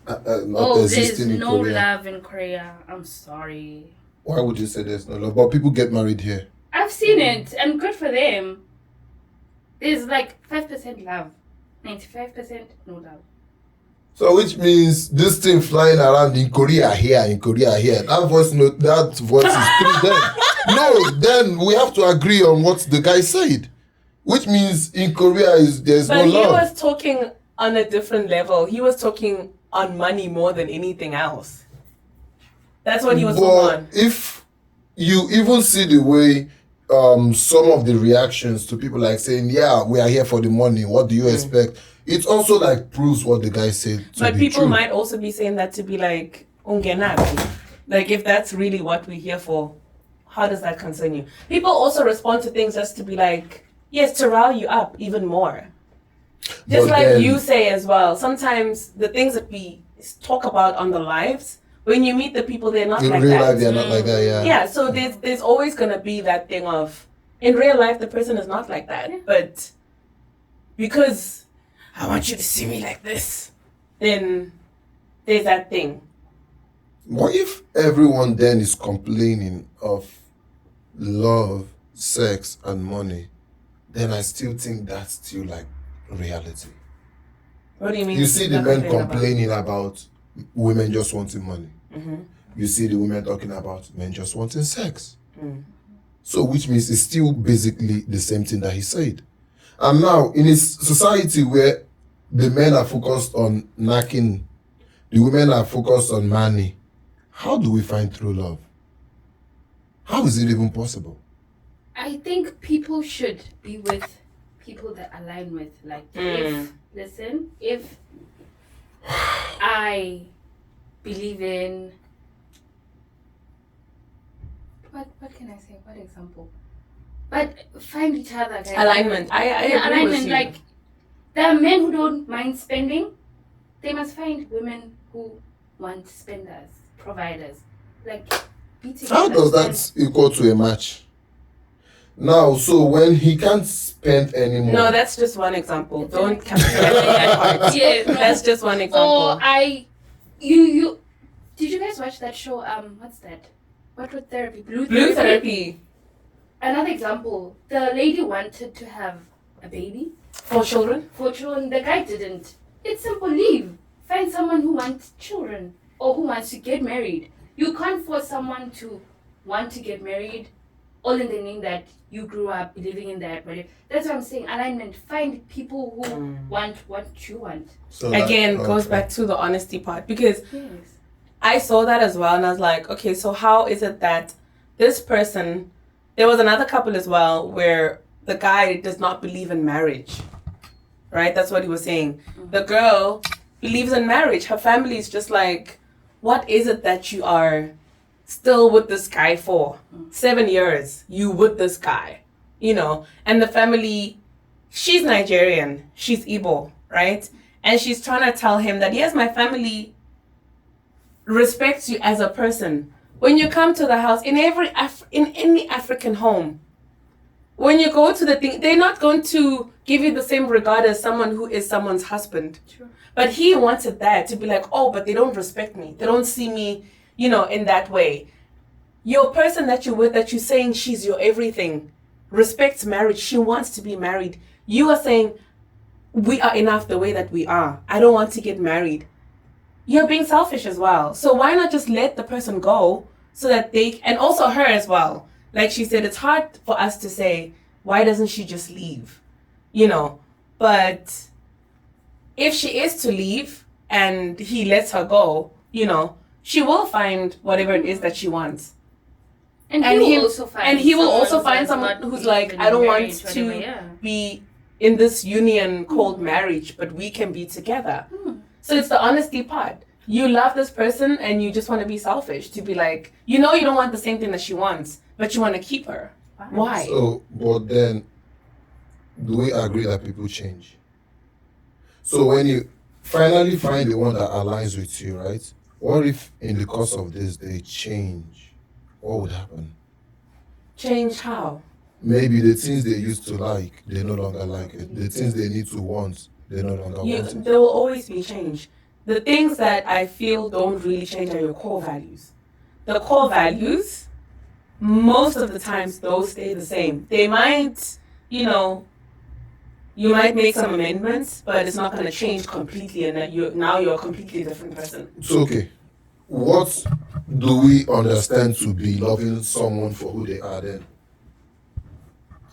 not existing in Korea. There's no love in Korea. I'm sorry. Why would you say there's no love? But people get married here. I've seen it, and good for them. There's like 5% love, 95% no love. So which means this thing flying around in Korea here, that voice is true then. No, then we have to agree on what the guy said. Which means in Korea there's no love. But he was talking on a different level. He was talking on money more than anything else. That's what he was on. If you even see the way some of the reactions to people like saying, yeah, we are here for the money, what do you expect? It also like proves what the guy said to but be people true. might also be saying that to be like, ungenabi. Like if that's really what we're here for, how does that concern you? People also respond to things just to be like, yes, to rile you up even more. Just But like then, you say as well, sometimes the things that we talk about on the lives, when you meet the people, they're not in like real that. life, they're not like that, yeah. Yeah, so there's always going to be that thing of, in real life, the person is not like that. But because I want you to see me like this, then there's that thing. What if everyone then is complaining of love, sex, and money? Then I still think that's still like reality. What do you mean? You see the men complaining about women just wanting money. Mm-hmm. You see the women talking about men just wanting sex. So which means it's still basically the same thing that he said. And now in a society where the men are focused on knacking, the women are focused on money, how do we find true love? How is it even possible? I think people should be with people that align with, like, if I believe in, what can I say? What example? But find each other, guys. Alignment. I agree alignment. with you. Like, there are men who don't mind spending. They must find women who want spenders, providers. Like, be together. How does that equal to a match? Now, so when he can't spend anymore. No, that's just one example. Don't capitalize on that part. Yeah, no. That's just one example. Or you did you guys watch that show? What's that? What with therapy? Blue therapy. Another example. The lady wanted to have a baby. For children? For children. The guy didn't. It's simple. Leave. Find someone who wants children or who wants to get married. You can't force someone to want to get married all in the name that you grew up believing in that. But that's what I'm saying. Alignment. Find people who want what you want. So again, goes back to the honesty part, because I saw that as well, and I was like, okay, so how is it that this person? There was another couple as well where the guy does not believe in marriage, right? That's what he was saying. The girl believes in marriage. Her family is just like, what is it that you are still with this guy for? 7 years, you with this guy, you know? And the family, she's Nigerian, she's Igbo, right? And she's trying to tell him that, yes, my family respects you as a person. When you come to the house, in any African home, when you go to the thing, they're not going to give you the same regard as someone who is someone's husband. True. But he wanted that to be like, oh, but they don't respect me. They don't see me, you know, in that way. Your person that you're with, that you're saying she's your everything, respects marriage. She wants to be married. You are saying, we are enough the way that we are. I don't want to get married. You're being selfish as well. So why not just let the person go so that they, and also her as well. Like she said, it's hard for us to say, why doesn't she just leave? You know, but if she is to leave and he lets her go, you know, she will find whatever it is that she wants. And he will also find someone who's like, I don't want to be in this union called marriage, but we can be together. So it's the honesty part. You love this person and you just want to be selfish, to be like, you know, you don't want the same thing that she wants, but you want to keep her. Why? So, but then, do we agree that people change? So when you finally find the one that aligns with you, right? What if in the course of this they change? What would happen? Change how? Maybe the things they used to like, they no longer like it. The things they need to want, they no longer want it. There will always be change. The things that I feel don't really change are your core values. The core values, most of the times, those stay the same. They might, you know, you might make some amendments, but it's not going to change completely, and that you're a completely different person. So, okay, what do we understand to be loving someone for who they are then?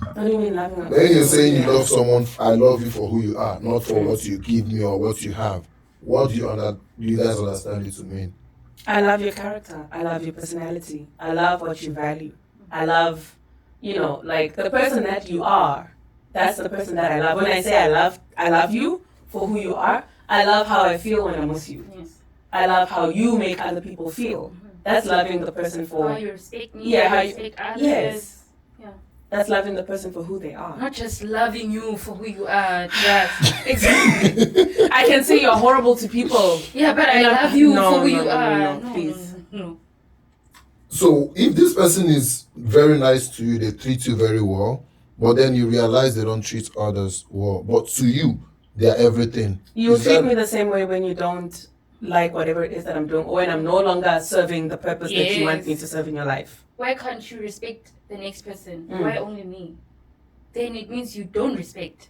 What do you mean loving them? When you're saying you love someone, I love you for who you are, not for what you give me or what you have. What do you guys understand it to mean? I love your character. I love your personality. I love what you value. I love, you know, like the person that you are. That's the person that I love. When I say I love you for who you are, I love how I feel when I'm with you. Yes. I love how you make other people feel. That's loving the person for... How you respect me, how you respect others. Yes. Yeah. That's loving the person for who they are. Not just loving you for who you are. Yes, exactly. I can say you're horrible to people. Yeah, but I love you for who you are. No, please. No. So if this person is very nice to you, they treat you very well, but then you realize they don't treat others well, but to you, they're everything. You treat me the same way when you don't like whatever it is that I'm doing, or when I'm no longer serving the purpose that you want me to serve in your life. Why can't you respect the next person? Why only me? Then it means you don't respect.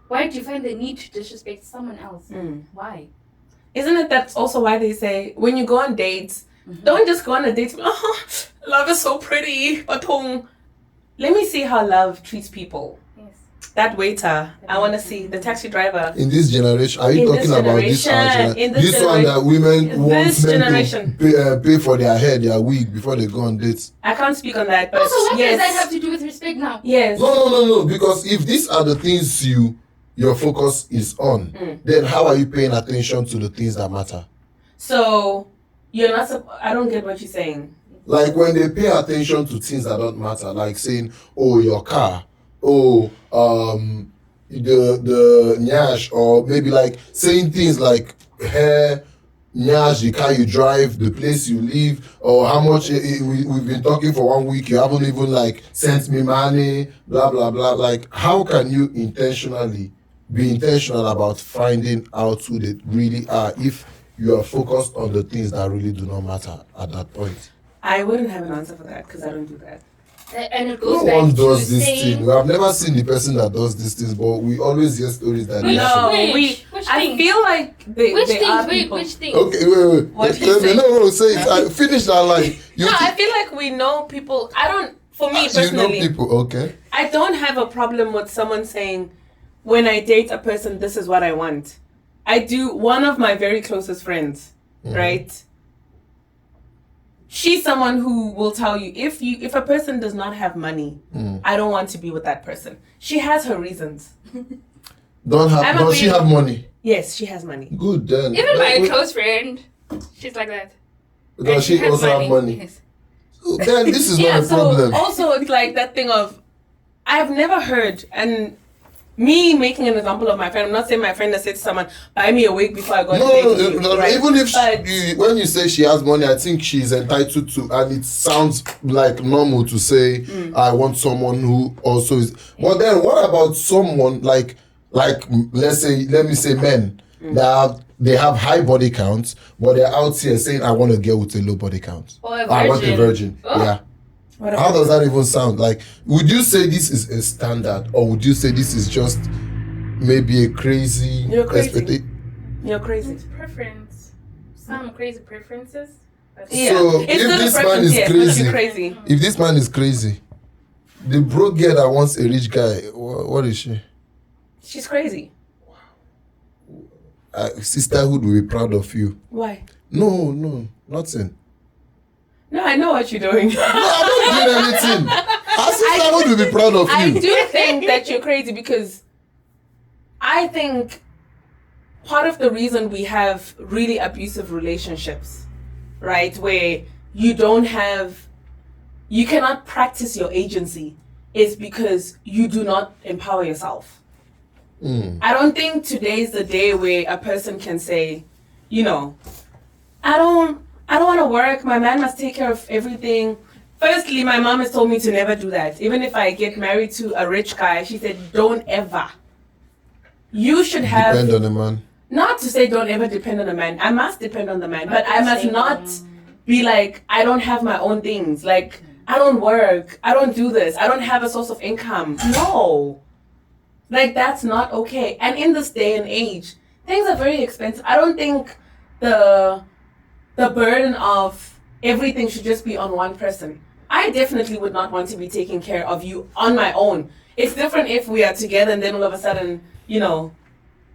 Why do you find the need to disrespect someone else? Why? Isn't it that's also why they say when you go on dates, don't just go on a date. Oh, love is so pretty, but let me see how love treats people. That waiter, I want to see the taxi driver. In this generation, are you talking about this generation? This one that women want men to pay for their hair, their wig before they go on dates? I can't speak on that, but also, what does that have to do with respect now? Yes. No. Because if these are the things your focus is on, then how are you paying attention to the things that matter? So you're not. I don't get what you're saying. Like when they pay attention to things that don't matter, like saying, "Oh, your car." Oh, the nyash, or maybe like saying things like hair, nyash, the car you drive, the place you live, or how much we've been talking for 1 week, you haven't even like sent me money, blah blah blah. Like, how can you be intentional about finding out who they really are if you are focused on the things that really do not matter at that point? I wouldn't have an answer for that because I don't do that. And it goes No back one to does this saying, thing. I've never seen the person that does these things, but we always hear stories that they No, happen. Which I things? feel like they are people. Which things? Okay, wait. What do you Let me- say? No, say it. Finish that line. You No, I think- feel like we know people. For me you know personally, people, okay? I don't have a problem with someone saying, when I date a person, this is what I want. I do. One of my very closest friends, right? She's someone who will tell you if a person does not have money, I don't want to be with that person. She has her reasons. Does she have money? Yes, she has money. Good then. Even my close friend, she's like that. Does And she has also have money? Yes. Then this is Yeah, not a so problem. also it's like that thing of, I've never heard, and me making an example of my friend, I'm not saying my friend has said to someone, buy me a wig before I go on a date with you, No. right? Even if But- when you say she has money, I think she's entitled to, and it sounds like normal to say, I want someone who also is. But then, what about someone like let me say men that they have high body counts, but they're out here saying, I want a girl with a low body count. Or a I want a virgin. virgin. Oh. Yeah. How does that even sound? Like, would you say this is a standard, or would you say this is just maybe a crazy You're crazy. expectation? You're crazy. It's preference. Some crazy preferences. But Yeah. So, It's if still a this man preference, is yes, but crazy- you're crazy. If this man is crazy, the broke girl that wants a rich guy, what is she? She's crazy. Sisterhood will be proud of you. Why? No, nothing. No, I know what you're doing. No, I'm not doing anything. Our sisterhood will be proud of I you. do think that you're crazy because I think part of the reason we have really abusive relationships, right, where you cannot practice your agency, is because you do not empower yourself. I don't think today's the day where a person can say, I don't want to work. My man must take care of everything. Firstly, my mom has told me to never do that. Even if I get married to a rich guy, she said, don't ever. You should have... Depend on the man. Not to say don't ever depend on the man. I must depend on the man. But I must not be like, I don't have my own things. Like, I don't work. I don't do this. I don't have a source of income. No. Like, that's not okay. And in this day and age, things are very expensive. I don't think the burden of everything should just be on one person. I definitely would not want to be taking care of you on my own. It's different if we are together and then all of a sudden,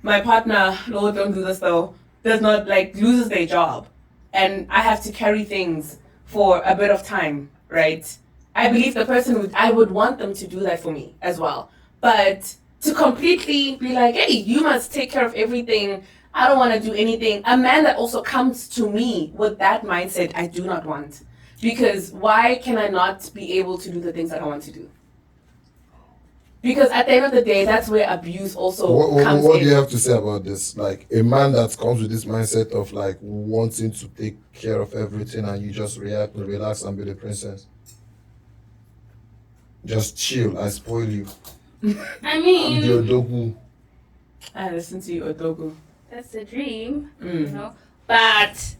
my partner, Lord, don't do this though, does not loses their job. And I have to carry things for a bit of time, right? I believe I would want them to do that for me as well. But to completely be like, hey, you must take care of everything. I don't want to do anything. A man that also comes to me with that mindset, I do not want. Because why can I not be able to do the things that I want to do? Because at the end of the day, that's where abuse also comes in. What do you have to say about this? Like, a man that comes with this mindset of wanting to take care of everything, and you just react and relax and be the princess. Just chill, I spoil you. I mean, I'm the Odogu. I listen to you, Odogu. that's the dream, But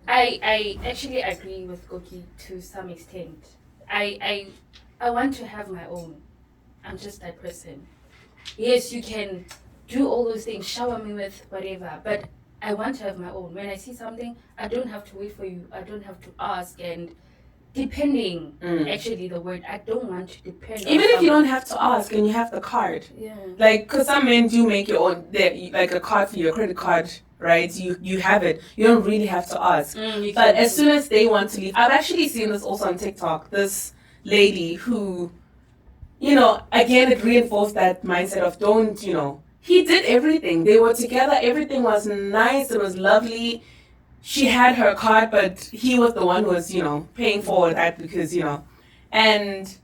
I actually agree with Goki to some extent. I want to have my own. I'm just that person. Yes, you can do all those things, shower me with whatever, but I want to have my own. When I see something, I don't have to wait for you. I don't have to ask. And depending, actually the word, I don't want to depend on Even if you someone. don't have to ask and you have the card. Yeah. Because some men do make your own, like a card for your credit card, right? You have it. You don't really have to ask. You But can- as soon as they want to leave, I've actually seen this also on TikTok. This lady who, again, it reinforced that mindset of don't, he did everything. They were together. Everything was nice. It was lovely. She had her card, but he was the one who was, paying for that because, and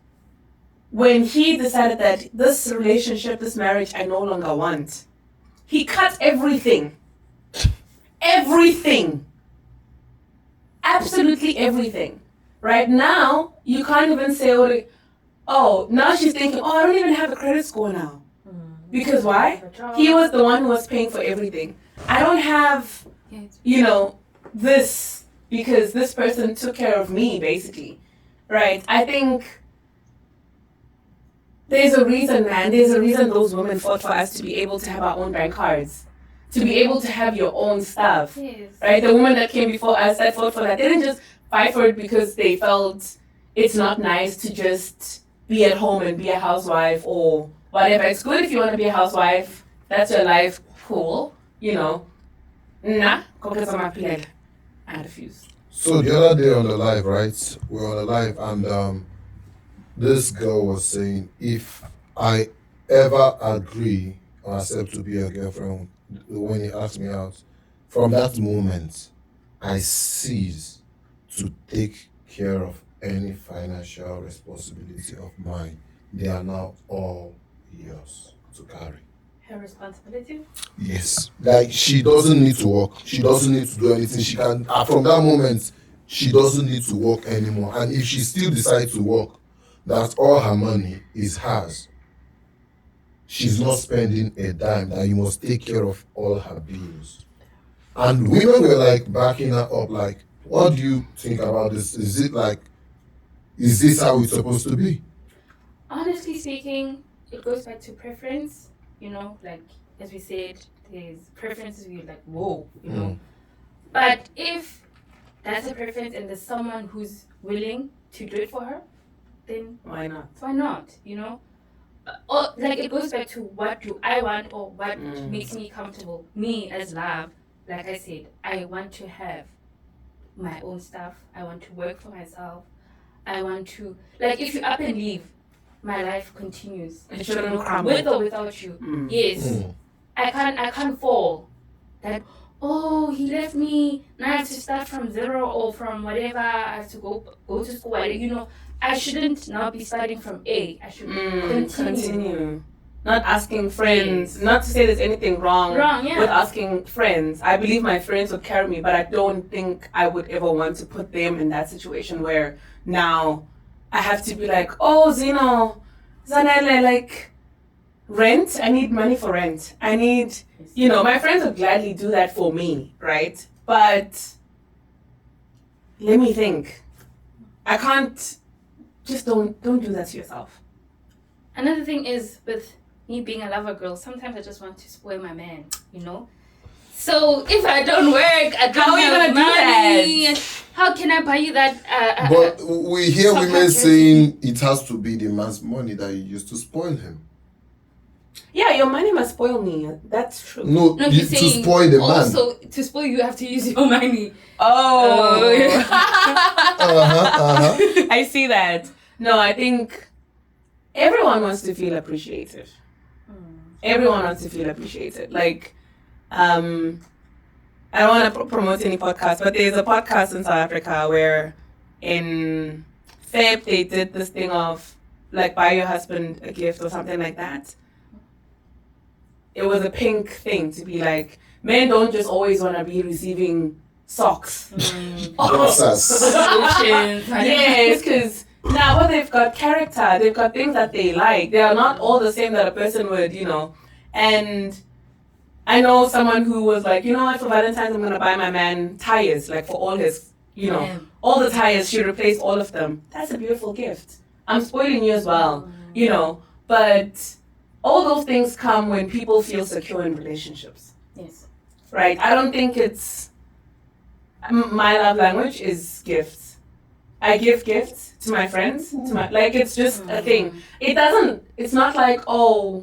when he decided that this relationship, this marriage, I no longer want, he cut everything. Everything. Absolutely everything. Right now, you can't even say, oh, now she's thinking, oh, I don't even have a credit score now. Because why? He was the one who was paying for everything. I don't have, this because this person took care of me, basically. right? I think there's a reason, man. There's a reason those women fought for us to be able to have our own bank cards, to be able to have your own stuff, right? The women that came before us that fought for that, they didn't just fight for it because they felt it's not nice to just be at home and be a housewife or whatever. It's good if you want to be a housewife. That's your life. Cool. You know. Nah. I refuse. So the other day on the live, right? We're on the live, and this girl was saying, if I ever agree or accept to be a girlfriend, when he asked me out, from that moment, I cease to take care of any financial responsibility of mine. They are now all yours to carry. Her responsibility? Yes. Like, she doesn't need to work. She doesn't need to do anything. She can, from that moment, she doesn't need to work anymore. And if she still decides to work, that all her money is hers. She's not spending a dime, that you must take care of all her bills. And women were like backing her up, like, what do you think about this? Is this how it's supposed to be? Honestly speaking, it goes back to preference. You know, like as we said, there's preferences where you're like, whoa, you know. But if that's a preference and there's someone who's willing to do it for her, then why not? Why not? You know? Or like it goes back to what do I want or what makes me comfortable. Me as love, like I said, I want to have my own stuff. I want to work for myself. I want to, like, if you up and leave, my life continues. It shouldn't crumble. With or without you. Yes. I can't fall. That, oh, he left me, now I have to start from zero or from whatever, I have to go to school, you know. I shouldn't now be starting from A. I should continue. Not asking friends. Not to say there's anything wrong with asking friends. I believe my friends would carry me, but I don't think I would ever want to put them in that situation where now I have to be like, oh, Zino, Zanele, like, rent? I need money for rent. I need, you know, my friends would gladly do that for me, right? But let me think. I can't, just don't do that to yourself. Another thing is with me being a lover girl, sometimes I just want to spoil my man, you know? So if I don't work, I don't have money. How can I buy you that? But we hear women saying it has to be the man's money that you use to spoil him. Yeah, your money must spoil me. That's true. No, to spoil the man. Also, to spoil you have to use your money. Oh. I see that. No, I think everyone wants to feel appreciated. Everyone wants to feel appreciated. Like, I don't want to promote any podcast, but there's a podcast in South Africa where in Feb they did this thing of like buy your husband a gift or something like that. It was a pink thing to be like, men don't just always want to be receiving socks. Yes, because now they've got character, they've got things that they like. They are not all the same that a person would, you know. And I know someone who was like, you know what, for Valentine's I'm going to buy my man tires, like for all his, you know, all the tires, she replaced all of them. That's a beautiful gift. I'm spoiling you as well, you know, but all those things come when people feel secure in relationships. Yes. Right? I don't think it's, my love language is gifts. I give gifts to my friends, like it's just a thing. It's not like, I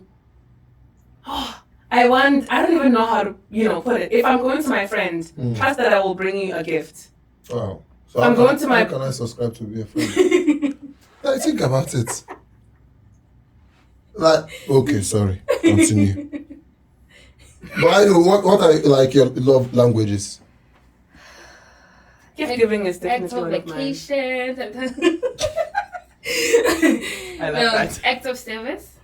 don't even know how to, you know, put it. If I'm going to my friend, trust that I will bring you a gift. Wow. So I'm going to how can I subscribe to be a friend? I think about it. Like, okay, sorry. Continue. But I know what are like your love languages? Gift giving is definitely one of mine. Vacations. I love that. Acts of service.